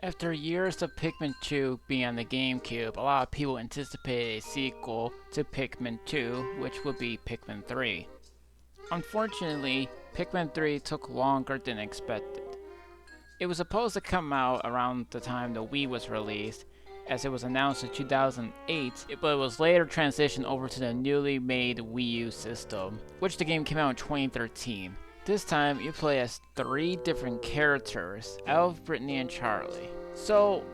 After years of Pikmin 2 being on the GameCube, a lot of people anticipated a sequel to Pikmin 2, which would be Pikmin 3. Unfortunately, Pikmin 3 took longer than expected. It was supposed to come out around the time the Wii was released, as it was announced in 2008, but it was later transitioned over to the newly made Wii U system, which the game came out in 2013. This time, you play as 3 different characters, Elf, Brittany, and Charlie. So,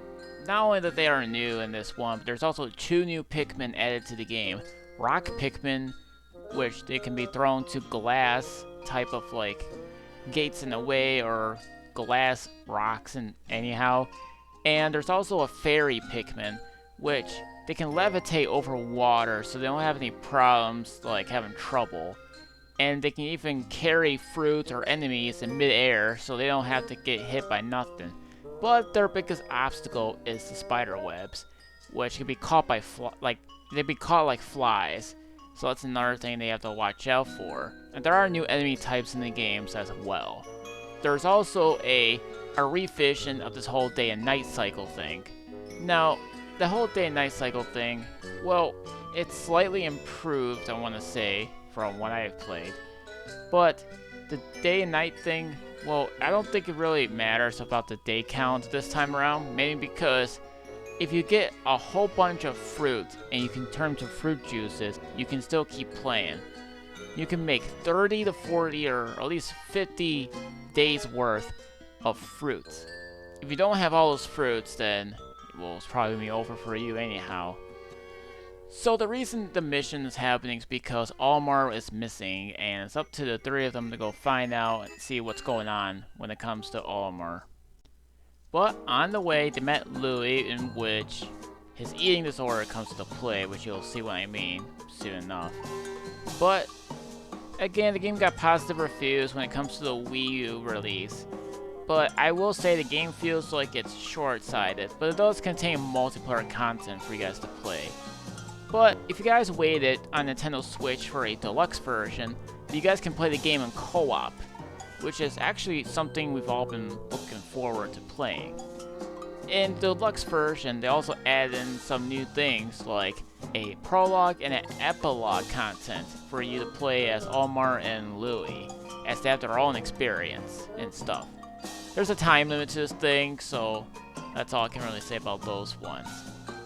not only that they are new in this one, but there's also 2 new Pikmin added to the game. Rock Pikmin, which they can be thrown to glass type of gates in a way, or glass rocks and anyhow. And there's also a fairy Pikmin, which they can levitate over water, so they don't have any problems like having trouble. And they can even carry fruits or enemies in midair, so they don't have to get hit by nothing. But their biggest obstacle is the spider webs, which can be caught by they'd be caught like flies. So that's another thing they have to watch out for. And there are new enemy types in the games as well. There's also a revision of this whole day and night cycle thing. Now, the whole day and night cycle thing, well, it's slightly improved, I want to say, from what I've played. But the day and night thing, well, I don't think it really matters about the day count this time around, mainly because if you get a whole bunch of fruit and you can turn to fruit juices, you can still keep playing. You can make 30 to 40 or at least 50 days worth of fruits. If you don't have all those fruits, then well, it's probably gonna be over for you anyhow. So the reason the mission is happening is because Almar is missing, and it's up to the 3 of them to go find out and see what's going on when it comes to Almar. But on the way, they met Louie, in which his eating disorder comes to play, which you'll see what I mean soon enough. But again, the game got positive reviews when it comes to the Wii U release. But I will say the game feels like it's short-sighted, but it does contain multiplayer content for you guys to play. But if you guys waited on Nintendo Switch for a deluxe version, you guys can play the game in co-op, which is actually something we've all been looking forward to playing. In the deluxe version, they also added in some new things like a prologue and an epilogue content for you to play as Almar and Louie, as they have their own experience and stuff. There's a time limit to this thing, so that's all I can really say about those ones.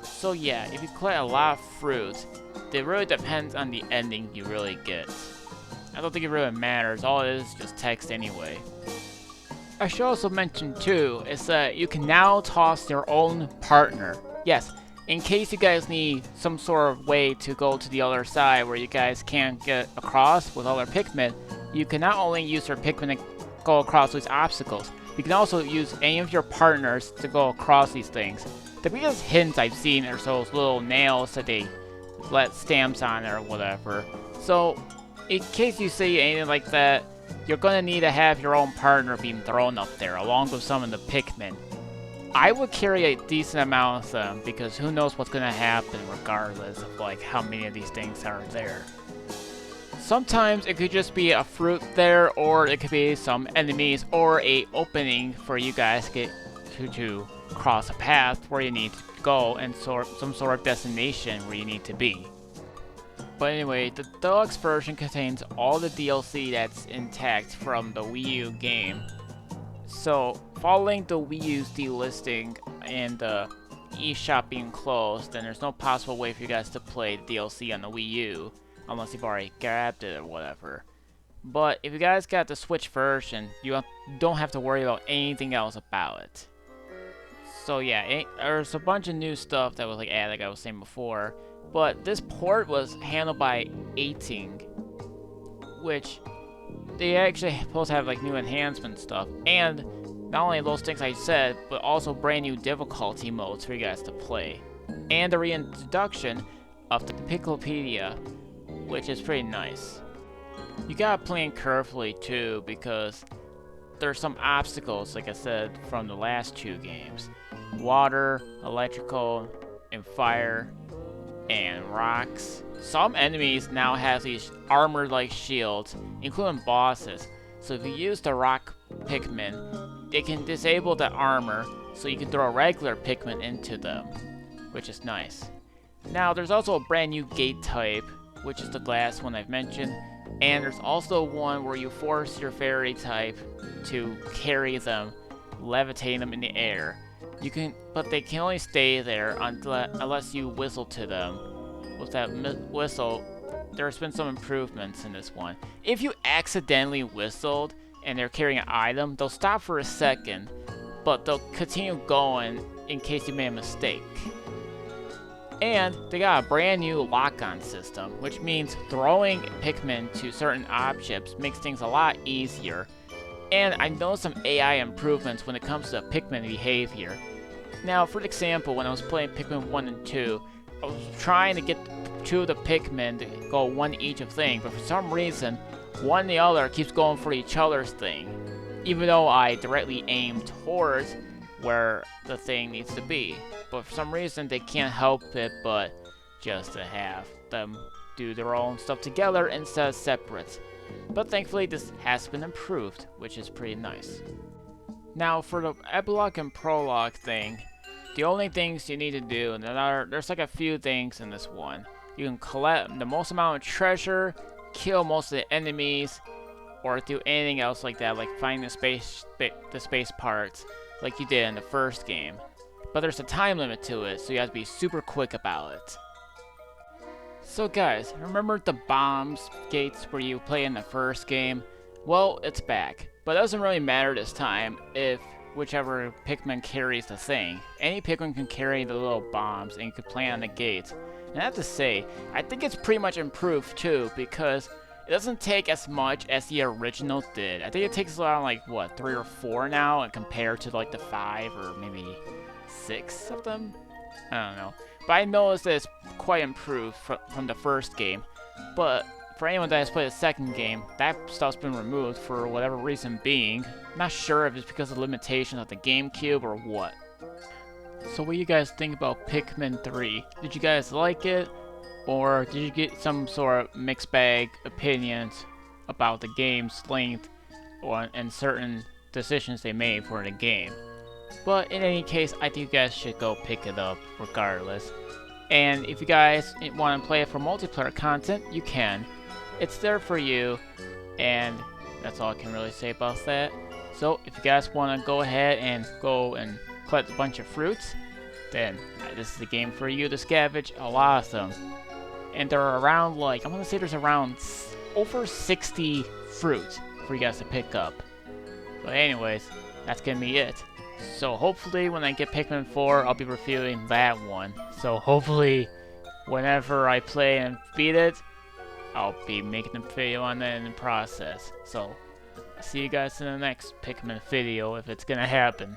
So yeah, if you collect a lot of fruit, it really depends on the ending you really get. I don't think it really matters, all it is just text anyway. I should also mention too, is that you can now toss your own partner. Yes, in case you guys need some sort of way to go to the other side where you guys can't get across with other Pikmin, you can not only use your Pikmin to go across these obstacles, you can also use any of your partners to go across these things. The biggest hints I've seen are those little nails that they let stamps on or whatever. So, in case you see anything like that, you're gonna need to have your own partner being thrown up there, along with some of the Pikmin. I would carry a decent amount of them, because who knows what's gonna happen regardless of how many of these things are there. Sometimes it could just be a fruit there, or it could be some enemies, or a opening for you guys to get to cross a path where you need to go and some sort of destination where you need to be. But anyway, the deluxe version contains all the DLC that's intact from the Wii U game. So, following the Wii U's delisting and the eShop being closed, then there's no possible way for you guys to play the DLC on the Wii U, unless you've already grabbed it or whatever. But if you guys got the Switch version, you don't have to worry about anything else about it. So yeah, there's a bunch of new stuff that was added, like I was saying before. But this port was handled by Ating, which they actually supposed to have new enhancement stuff. And not only those things I said, but also brand new difficulty modes for you guys to play. And the reintroduction of the Piclopedia, which is pretty nice. You gotta plan carefully too, because there's some obstacles, like I said, from the last 2 games. Water, electrical, and fire, and rocks. Some enemies now have these armored-like shields, including bosses. So if you use the rock Pikmin, they can disable the armor, so you can throw regular Pikmin into them, which is nice. Now, there's also a brand new gate type, which is the glass one I've mentioned, and there's also one where you force your fairy type to carry them, levitating them in the air. But they can only stay there unless you whistle to them. With that whistle, there's been some improvements in this one. If you accidentally whistled and they're carrying an item, they'll stop for a second, but they'll continue going in case you made a mistake. And they got a brand new lock-on system, which means throwing Pikmin to certain objects makes things a lot easier. And I noticed some AI improvements when it comes to Pikmin behavior. Now, for example, when I was playing Pikmin 1 and 2, I was trying to get two of the Pikmin to go one each of thing, but for some reason, one and the other keeps going for each other's thing, even though I directly aim towards where the thing needs to be. But for some reason, they can't help it but just to have them do their own stuff together instead of separate. But thankfully, this has been improved, which is pretty nice. Now, for the epilogue and prologue thing, the only things you need to do, and there's like a few things in this one. You can collect the most amount of treasure, kill most of the enemies, or do anything else like that, like find the space parts, like you did in the first game. But there's a time limit to it, so you have to be super quick about it. So guys, remember the bombs gates where you play in the first game? Well, it's back. But it doesn't really matter this time if whichever Pikmin carries the thing. Any Pikmin can carry the little bombs and you can plant on the gates. And I have to say, I think it's pretty much improved too, because it doesn't take as much as the original did. I think it takes around like, what, 3 or 4 now, and compared to like the 5 or maybe 6 of them? I don't know. But I noticed that it's quite improved from the first game. But for anyone that has played the second game, that stuff's been removed for whatever reason being. I'm not sure if it's because of the limitations of the GameCube or what. So what do you guys think about Pikmin 3? Did you guys like it? Or did you get some sort of mixed bag opinions about the game's length and certain decisions they made for the game? But in any case, I think you guys should go pick it up regardless. And if you guys want to play it for multiplayer content, you can. It's there for you, and that's all I can really say about that. So if you guys want to go ahead and collect a bunch of fruits, then this is the game for you to scavenge a lot of them. And there are around, like, I want to say there's around over 60 fruits for you guys to pick up. But anyways, that's gonna be it. So hopefully when I get Pikmin 4, I'll be reviewing that one. So hopefully whenever I play and beat it, I'll be making a video on that in the process. So I'll see you guys in the next Pikmin video if it's gonna happen.